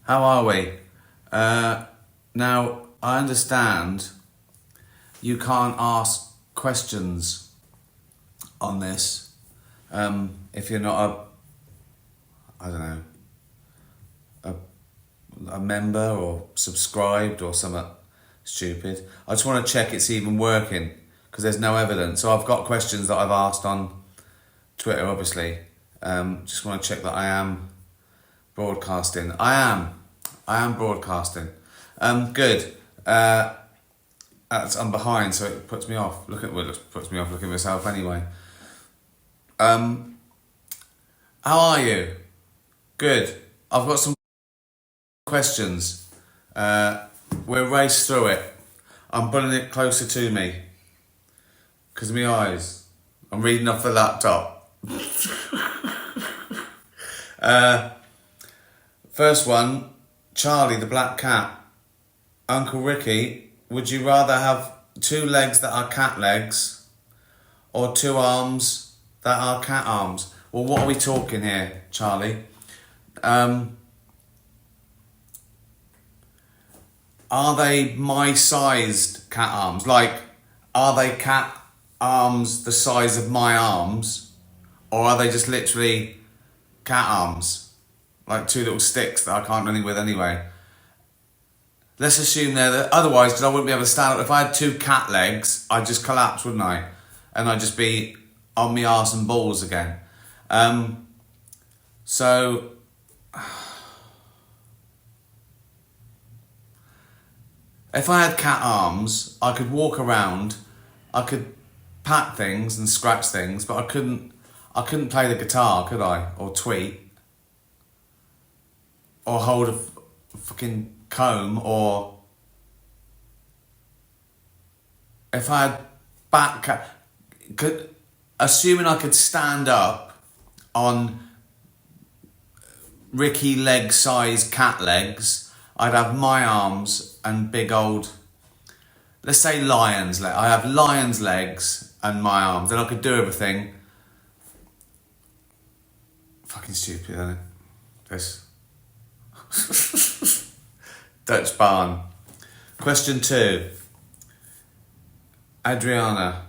How are we? Now, I understand you can't ask questions on this if you're not a member or subscribed or something stupid. I just want to check it's even working because there's no evidence. So I've got questions that I've asked on Twitter, obviously. Just want to check that I am broadcasting. I am broadcasting. Good. I'm behind, so it puts me off. It puts me off looking at myself anyway. How are you? Good. I've got some questions. We'll race through it. I'm putting it closer to me because of my eyes. I'm reading off the laptop. First one, Charlie the black cat. Uncle Ricky, would you rather have 2 legs that are cat legs or 2 arms that are cat arms? Well, what are we talking here, Charlie? Are they my sized cat arms? Like, are they cat arms the size of my arms? Or are they just literally cat arms? Like 2 little sticks that I can't do anything with anyway. Let's assume otherwise, because I wouldn't be able to stand up. If I had 2 cat legs, I'd just collapse, wouldn't I? And I'd just be on my arse and balls again. So, if I had cat arms, I could walk around, I could pat things and scratch things, but I couldn't play the guitar, could I? Or tweet. Or hold a fucking comb, or if I had assuming I could stand up on Ricky leg size cat legs, I'd have my arms and big old, let's say lion's leg. I have lion's legs and my arms, then I could do everything. Fucking stupid, isn't it? This. Dutch barn. Question 2. Adriana,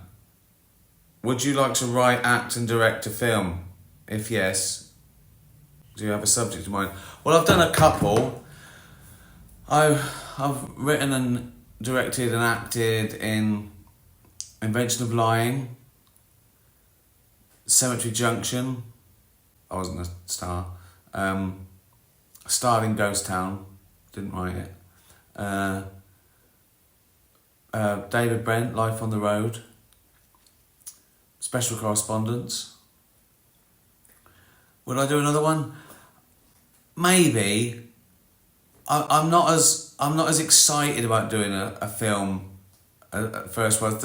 would you like to write, act and direct a film? If yes, do you have a subject in mind? Well, I've done a couple. I've written and directed and acted in Invention of Lying, Cemetery Junction. I wasn't a star. Starred in Ghost Town. Didn't write it. David Brent, Life on the Road. Special Correspondence. Would I do another one? Maybe. I'm not as excited about doing a film at first. Was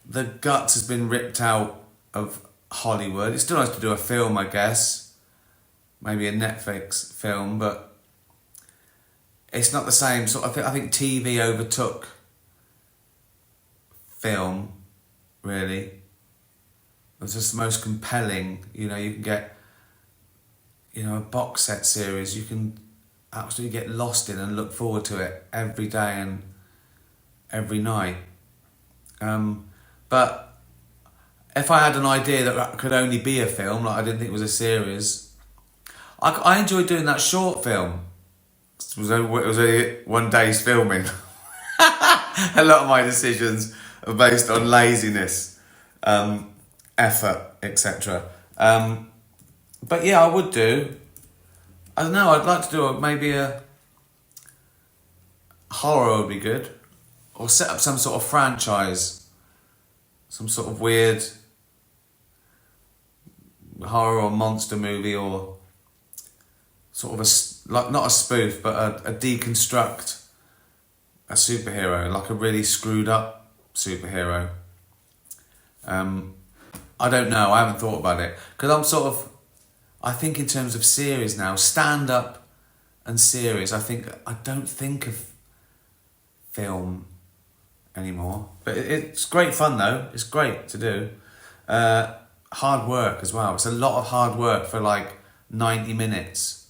the guts has been ripped out of Hollywood. It's still nice to do a film, I guess. Maybe a Netflix film, but it's not the same. So I think TV overtook film, really. It's just the most compelling. You can get, a box set series. You can absolutely get lost in and look forward to it every day and every night. But if I had an idea that could only be a film, like I didn't think it was a series, I enjoyed doing that short film. It was only 1 day's filming. A lot of my decisions are based on laziness, effort, etc. But yeah, I would do. I don't know. I'd like to do maybe a horror would be good, or set up some sort of franchise, some sort of weird horror or monster movie, or sort of not a spoof, but a deconstruct a superhero, like a really screwed up superhero. I don't know. I haven't thought about it because I think in terms of series now, stand up and series. I don't think of film anymore, but it's great fun though. It's great to do. Hard work as well. It's a lot of hard work for like 90 minutes.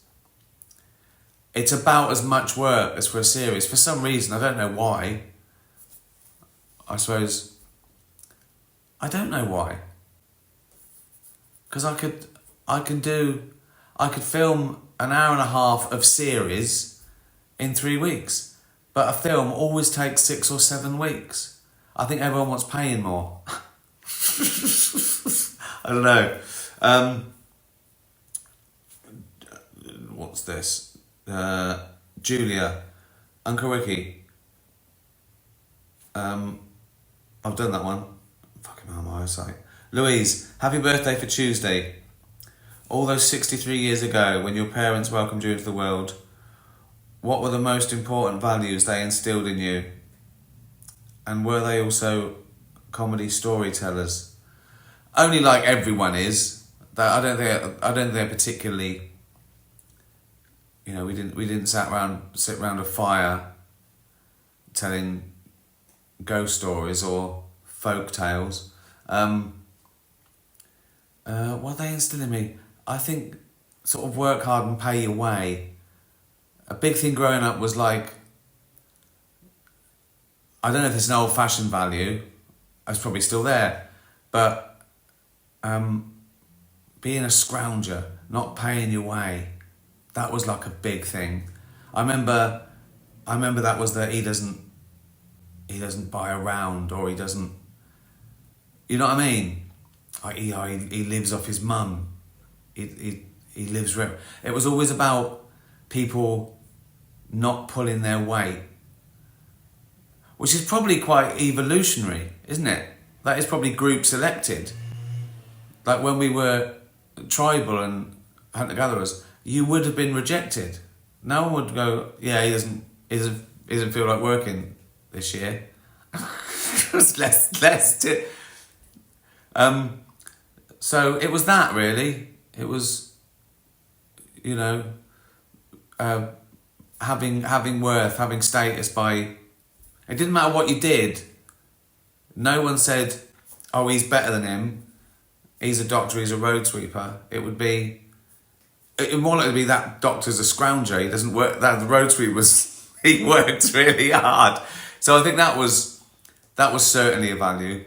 it's about as much work as for a series. For some reason, I don't know why. I suppose, I don't know why. Because I could film an hour and a half of series in 3 weeks. But a film always takes 6 or 7 weeks. I think everyone wants paying more. I don't know. What's this? Julia, Uncle Ricky. I've done that one. Fucking hell, my eyesight. Louise, happy birthday for Tuesday. All those 63 years ago, when your parents welcomed you into the world, what were the most important values they instilled in you? And were they also comedy storytellers? Only like everyone is. I don't think they're particularly. You know, we didn't sit around a fire telling ghost stories or folk tales. What they instill in me, I think, sort of work hard and pay your way. A big thing growing up was like, I don't know if it's an old-fashioned value, it's probably still there, but being a scrounger, not paying your way, that was like a big thing. I remember that was that he doesn't buy a round, or he doesn't, you know what I mean? Like he lives off his mum. He lives. It was always about people not pulling their weight, which is probably quite evolutionary, isn't it? That is probably group selected. Like when we were tribal and hunter-gatherers, you would have been rejected. No one would go, yeah, he doesn't feel like working this year. So it was that, really. It was, you know, having worth, having status by. It didn't matter what you did. No one said, "Oh, he's better than him. He's a doctor. He's a road sweeper." It would be. It more likely to be that doctor's a scrounger. He doesn't work. That the road sweeper was. He worked really hard. So I think that was certainly a value.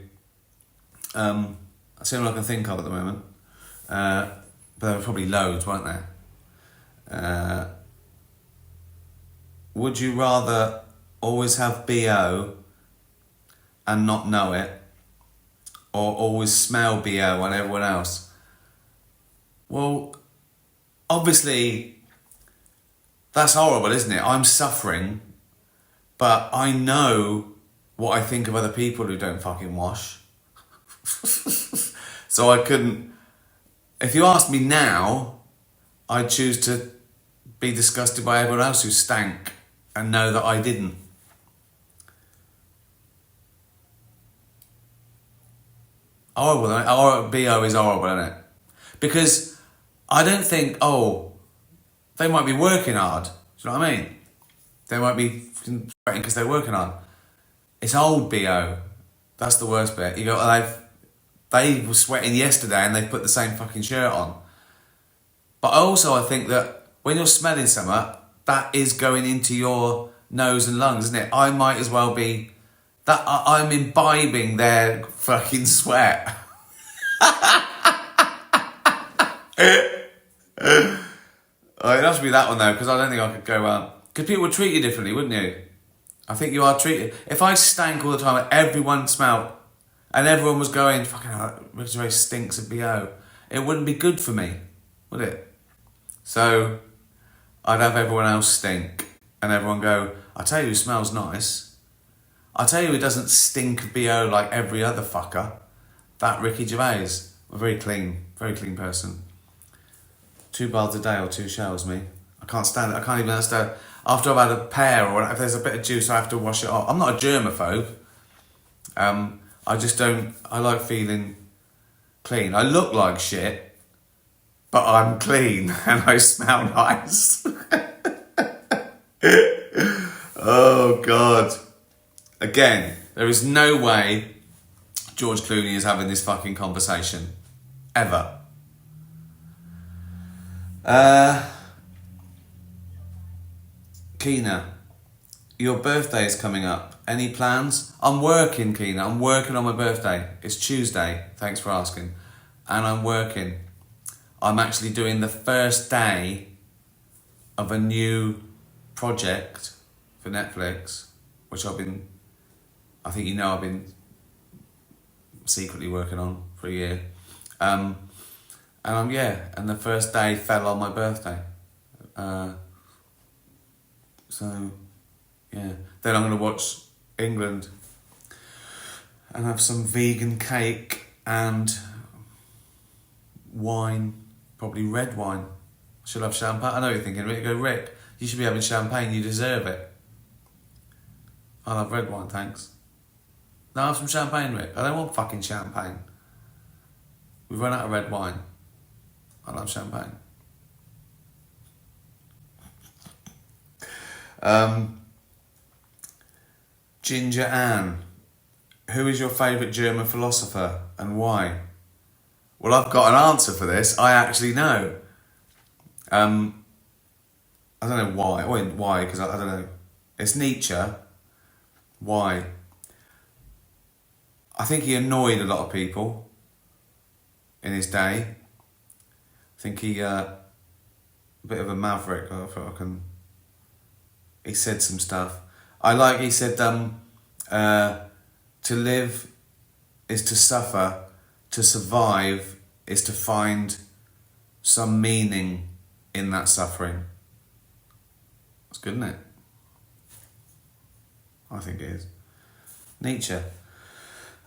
That's the only one I can think of at the moment. But there were probably loads, weren't there? Would you rather always have BO and not know it, or always smell BO on everyone else? Well, obviously, that's horrible, isn't it? I'm suffering, but I know what I think of other people who don't fucking wash. So I couldn't. If you asked me now, I'd choose to be disgusted by everyone else who stank and know that I didn't. Horrible, isn't it? BO is horrible, isn't it? Because I don't think, they might be working hard. Do you know what I mean? They might be sweating because they're working hard. It's old BO. That's the worst bit. You go, they were sweating yesterday and they put the same fucking shirt on. But also I think that when you're smelling something, that is going into your nose and lungs, isn't it? I might as well be, that I'm imbibing their fucking sweat. It has to be that one though, because I don't think I could go, because people would treat you differently, wouldn't you? I think you are treated. If I stank all the time and everyone smelled, and everyone was going, fucking hell, Ricky Gervais stinks of BO, it wouldn't be good for me, would it? So, I'd have everyone else stink, and everyone go, I tell you who smells nice. I tell you who doesn't stink of BO like every other fucker. That Ricky Gervais. A very clean person. 2 baths a day or 2 showers, me. I can't stand it. I can't even understand. After I've had a pear or if there's a bit of juice, I have to wash it off. I'm not a germaphobe. I just don't. I like feeling clean. I look like shit, but I'm clean and I smell nice. Oh God. Again, there is no way George Clooney is having this fucking conversation. Keena, your birthday is coming up. Any plans? I'm working, Keena. I'm working on my birthday. It's Tuesday. Thanks for asking. And I'm working. I'm actually doing the first day of a new project for Netflix, which I think I've been secretly working on for a year. And the first day fell on my birthday. Then I'm going to watch England and have some vegan cake and wine, probably red wine. Should have champagne. I know you're thinking, Rick, you should be having champagne, you deserve it. I'll have red wine, thanks. No, I'll have some champagne, Rick. I don't want fucking champagne. We've run out of red wine. I'll have champagne. Ginger Ann, who is your favourite German philosopher and why? Well, I've got an answer for this. I actually know. I don't know why. Well, why? Because I don't know. It's Nietzsche. Why? I think he annoyed a lot of people in his day. I think he a bit of a maverick. He said some stuff. He said, to live is to suffer, to survive is to find some meaning in that suffering. That's good, isn't it? I think it is. Nietzsche.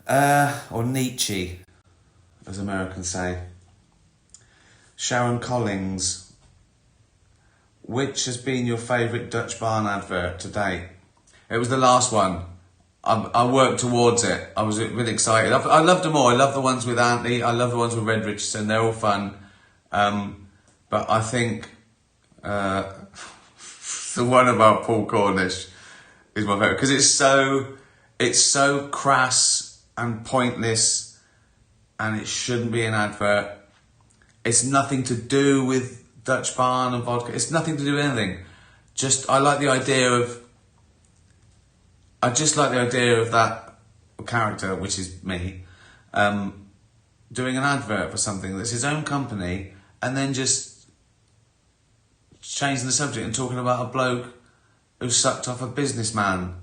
Or Nietzsche, as Americans say. Sharon Collins. Which has been your favourite Dutch barn advert to date? It was the last one. I worked towards it. I was really excited. I loved them all. I love the ones with Antley. I love the ones with Red Richardson. They're all fun. But I think the one about Paul Cornish is my favourite because it's so crass and pointless, and it shouldn't be an advert. It's nothing to do with Dutch barn and vodka. It's nothing to do with anything. I like the idea of that character, which is me, doing an advert for something that's his own company, and then just changing the subject and talking about a bloke who sucked off a businessman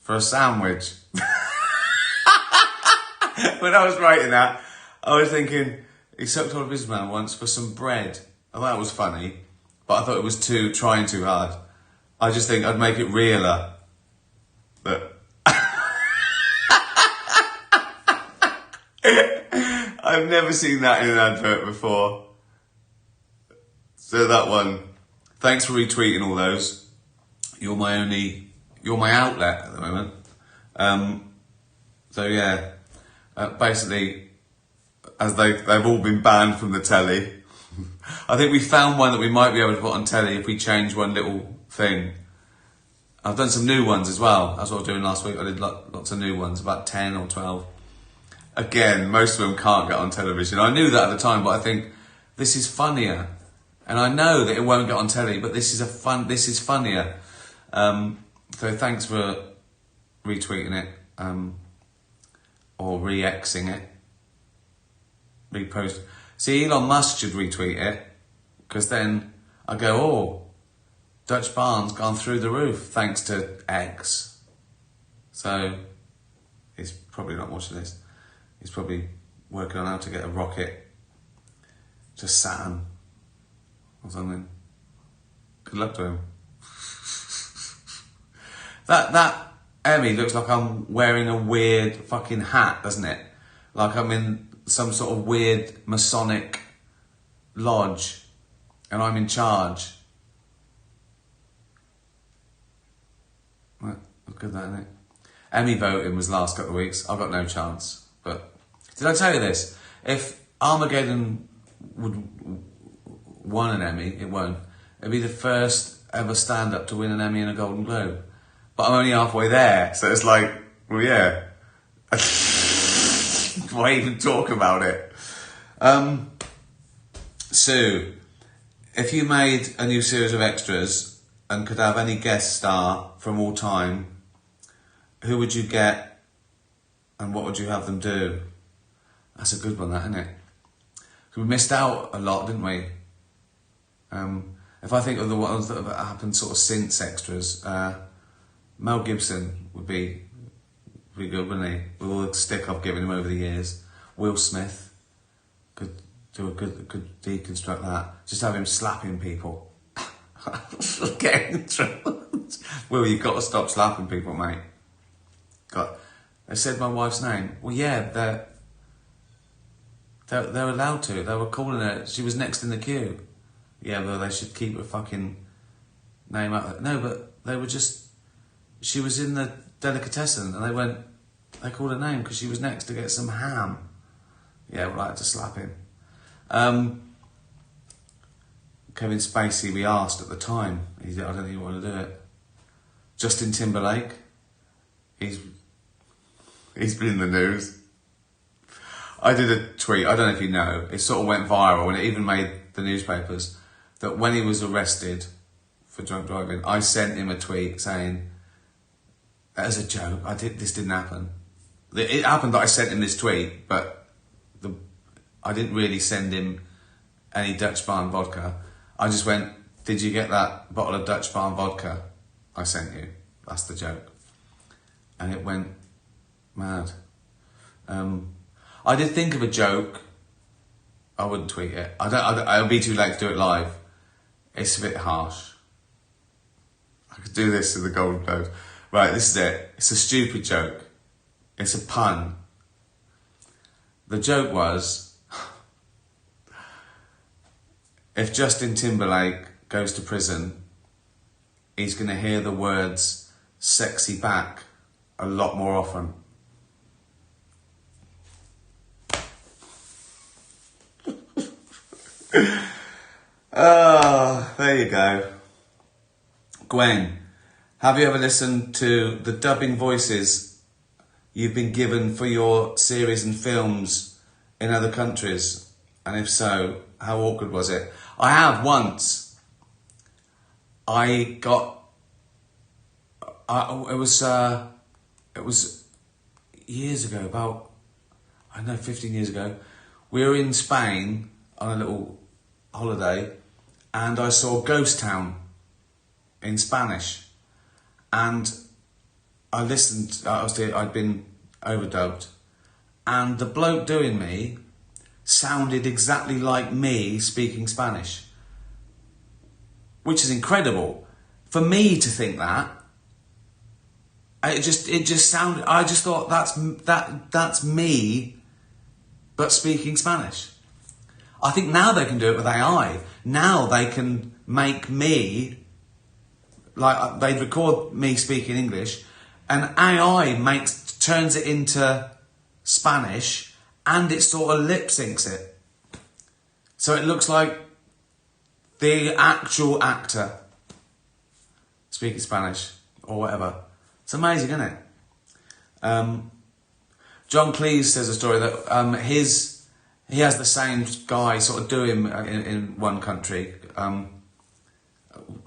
for a sandwich. When I was writing that, I was thinking, he sucked off a businessman once for some bread. I thought that was funny, but I thought it was trying too hard. I just think I'd make it realer. But I've never seen that in an advert before. So that one, thanks for retweeting all those. You're my outlet at the moment. Basically, as they've all been banned from the telly. I think we found one that we might be able to put on telly if we change one little thing. I've done some new ones as well. That's what I was doing last week. I did lots of new ones, about 10 or 12. Again, most of them can't get on television. I knew that at the time, but I think this is funnier. And I know that it won't get on telly, but this is funnier. So thanks for retweeting it, or re-Xing it. Repost. See, Elon Musk should retweet it, because then I go, oh, Dutch barn's gone through the roof thanks to X. So he's probably not watching this. He's probably working on how to get a rocket to Saturn or something. Good luck to him. That Emmy looks like I'm wearing a weird fucking hat, doesn't it? Like I'm in some sort of weird Masonic lodge and I'm in charge. Right, look at that, isn't it? Emmy voting was last couple of weeks. I've got no chance. But did I tell you this? If Armageddon would won an Emmy, it won't. It'd be the first ever stand-up to win an Emmy and a Golden Globe. But I'm only halfway there, so it's like, well, yeah. Why even talk about it? Sue, if you made a new series of extras and could have any guest star from all time, who would you get and what would you have them do? That's a good one, that, isn't it? We missed out a lot, didn't we? If I think of the ones that have happened sort of since extras, Mel Gibson would be good, wouldn't he? With all the stick I've given him over the years. Will Smith could do could deconstruct that. Just have him slapping people. Getting in trouble. Will, you've got to stop slapping people, mate. They said my wife's name. Well, yeah, they're allowed to. They were calling her. She was next in the queue. Yeah, well, they should keep her fucking name out. No, but they were just. She was in the delicatessen, and they called her name because she was next to get some ham. Yeah, well, I had to slap him. Kevin Spacey, we asked at the time. I don't think he wanted to do it. Justin Timberlake. He's been in the news. I did a tweet, I don't know if you know, it sort of went viral and it even made the newspapers, that when he was arrested for drunk driving, I sent him a tweet saying, as a joke, this didn't happen. It happened that I sent him this tweet, but I didn't really send him any Dutch Barn vodka. I just went, did you get that bottle of Dutch Barn vodka I sent you? That's the joke. And it went mad. I did think of a joke. I wouldn't tweet it. It'll be too late to do it live. It's a bit harsh. I could do this to the Golden Globes. Right, this is it. It's a stupid joke. It's a pun. The joke was, if Justin Timberlake goes to prison, he's going to hear the words sexy back a lot more often. Oh, there you go. Gwen, have you ever listened to the dubbing voices you've been given for your series and films in other countries? And if so, how awkward was it? I have once. It was years ago, about, 15 years ago. We were in Spain on a little holiday, and I saw Ghost Town in Spanish, and I listened. I'd been overdubbed, and the bloke doing me sounded exactly like me speaking Spanish, which is incredible for me to think that. It just sounded. I just thought that's me, but speaking Spanish. I think now they can do it with AI. Now they can make me, like they'd record me speaking English, and AI turns it into Spanish, and it sort of lip syncs it. So it looks like the actual actor speaking Spanish or whatever. It's amazing, isn't it? John Cleese says a story that he has the same guy sort of do him in one country,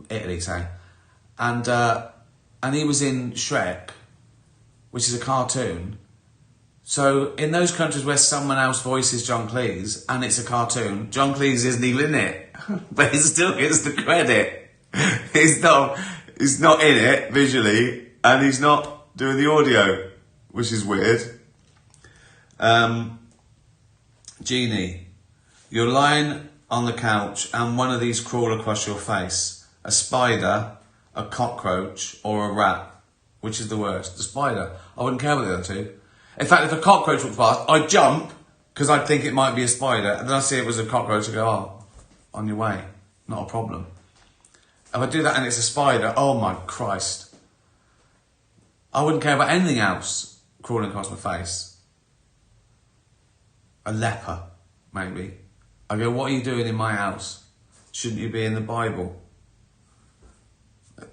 Italy, say, and he was in Shrek, which is a cartoon. So in those countries where someone else voices John Cleese and it's a cartoon, John Cleese isn't even in it, but he still gets the credit. He's not in it visually, and he's not doing the audio, which is weird. Jeannie, you're lying on the couch and one of these crawl across your face. A spider, a cockroach, or a rat. Which is the worst? The spider. I wouldn't care about the other two. In fact, if a cockroach walked past, I'd jump because I'd think it might be a spider, and then I see it was a cockroach and go, oh, on your way. Not a problem. If I do that and it's a spider, oh my Christ. I wouldn't care about anything else crawling across my face. A leper, maybe. I go, what are you doing in my house? Shouldn't you be in the Bible?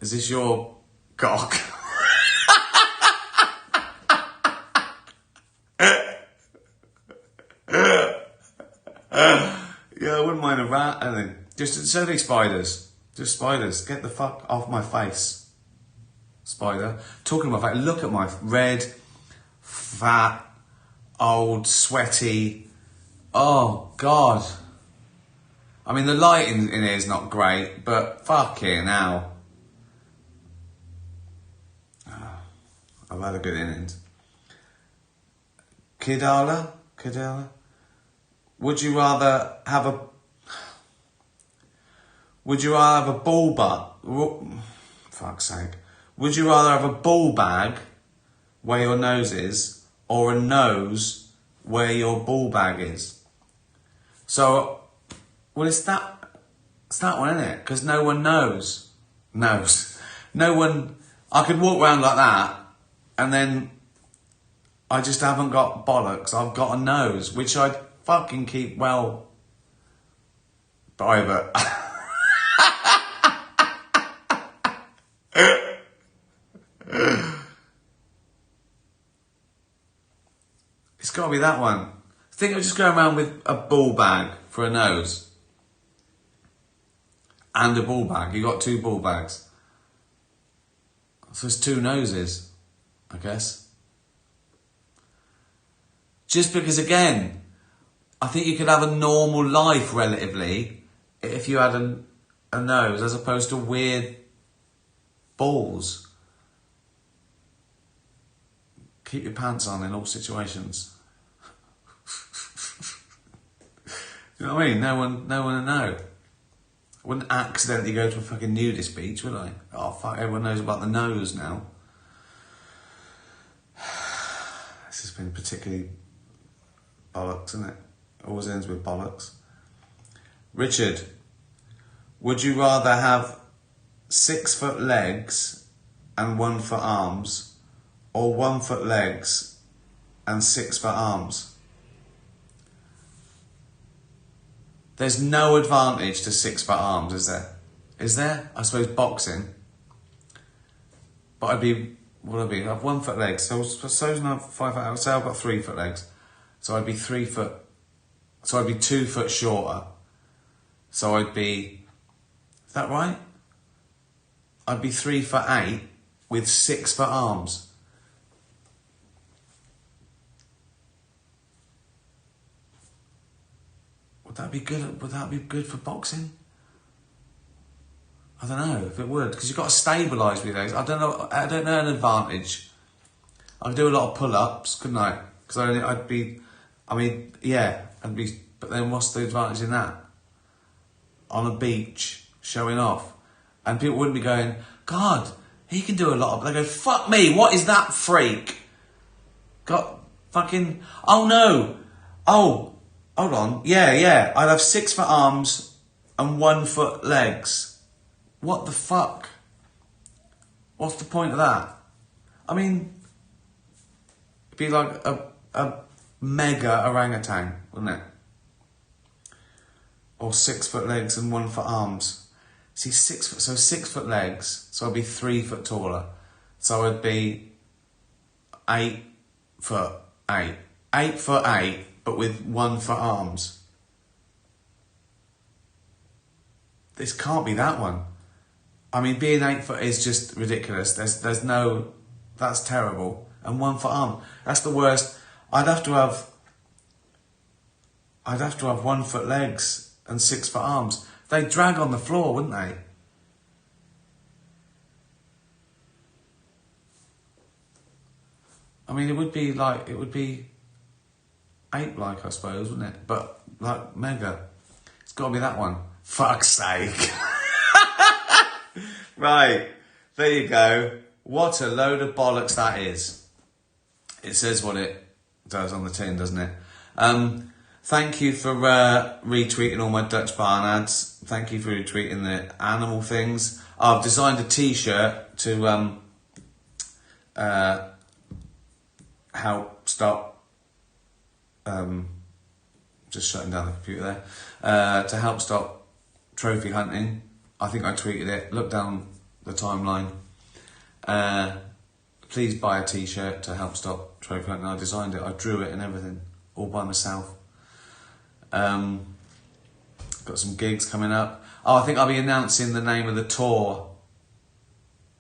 Is this your cock? Yeah, I wouldn't mind a rat, I think. Just so many spiders. Just spiders. Get the fuck off my face, spider. Talking about face, look at my red, fat, old, sweaty. Oh, God. I mean, the lighting in here is not great, but fucking hell. I've had a good innings. Kidala? Would you rather have a ball bag? Fuck's sake. Would you rather have a ball bag where your nose is, or a nose where your ball bag is? So, well, it's that one, isn't it? Because no one knows. No one. I could walk around like that, and then I just haven't got bollocks. I've got a nose, which I'd fucking keep well private. It's got to be that one. I think I'll just go around with a ball bag for a nose. And a ball bag. You got 2 ball bags. So it's 2 noses, I guess. Just because, again, I think you could have a normal life relatively if you had a nose as opposed to weird balls. Keep your pants on in all situations. You know what I mean? No one will know. I wouldn't accidentally go to a fucking nudist beach, would I? Oh, fuck, everyone knows about the nose now. This has been particularly bollocks, isn't it? Always ends with bollocks. Richard, would you rather have 6-foot legs and 1-foot arms, or 1-foot legs and 6-foot arms? There's no advantage to 6-foot arms, is there? Is there? I suppose boxing. But I'd be, what would I be? I'd have 1-foot legs. So suppose I have 5 foot, say I've got 3-foot legs. So I'd be 3 foot, so I'd be 2 foot shorter. So I'd be, is that right? I'd be 3'8" with 6-foot arms. Would that be good? Would that be good for boxing? I don't know if it would, because you've got to stabilise with those. I don't know an advantage. I could do a lot of pull-ups, couldn't I? Because I'd be, but then what's the advantage in that? On a beach, showing off. And people wouldn't be going, God, he can do a lot of, they go, fuck me, what is that freak? Got fucking, oh no, oh, hold on, yeah, I'd have 6-foot arms and 1-foot legs. What the fuck? What's the point of that? I mean, it'd be like a mega orangutan, wouldn't it? Or 6-foot legs and 1-foot arms. See, 6-foot legs, so I'd be 3 foot taller. So I'd be 8'8". 8'8", but with 1-foot arms. This can't be that one. I mean, being 8 foot is just ridiculous. There's no, that's terrible. And 1-foot arm, that's the worst. I'd have to have 1-foot legs and 6-foot arms. They'd drag on the floor, wouldn't they? I mean, it would be ape-like, I suppose, wouldn't it? But, like, mega. It's got to be that one. Fuck's sake. Right, there you go. What a load of bollocks that is. It says what it does on the tin, doesn't it? Thank you for retweeting all my Dutch barn ads. Thank you for retweeting the animal things. I've designed a t-shirt to help stop just shutting down the computer there, to help stop trophy hunting. I think I tweeted it. Look down the timeline. Please buy a t-shirt to help stop trophy hunting. I designed it. I drew it and everything, all by myself. Got some gigs coming up. Oh, I think I'll be announcing the name of the tour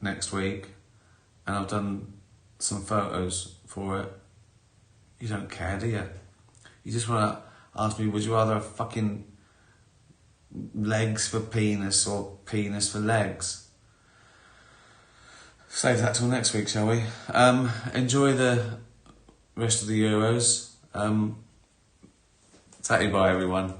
next week. And I've done some photos for it. You don't care, do you? You just want to ask me, would you rather have fucking legs for penis or penis for legs? Save that till next week, shall we? Enjoy the rest of the Euros. Tatty bye, everyone.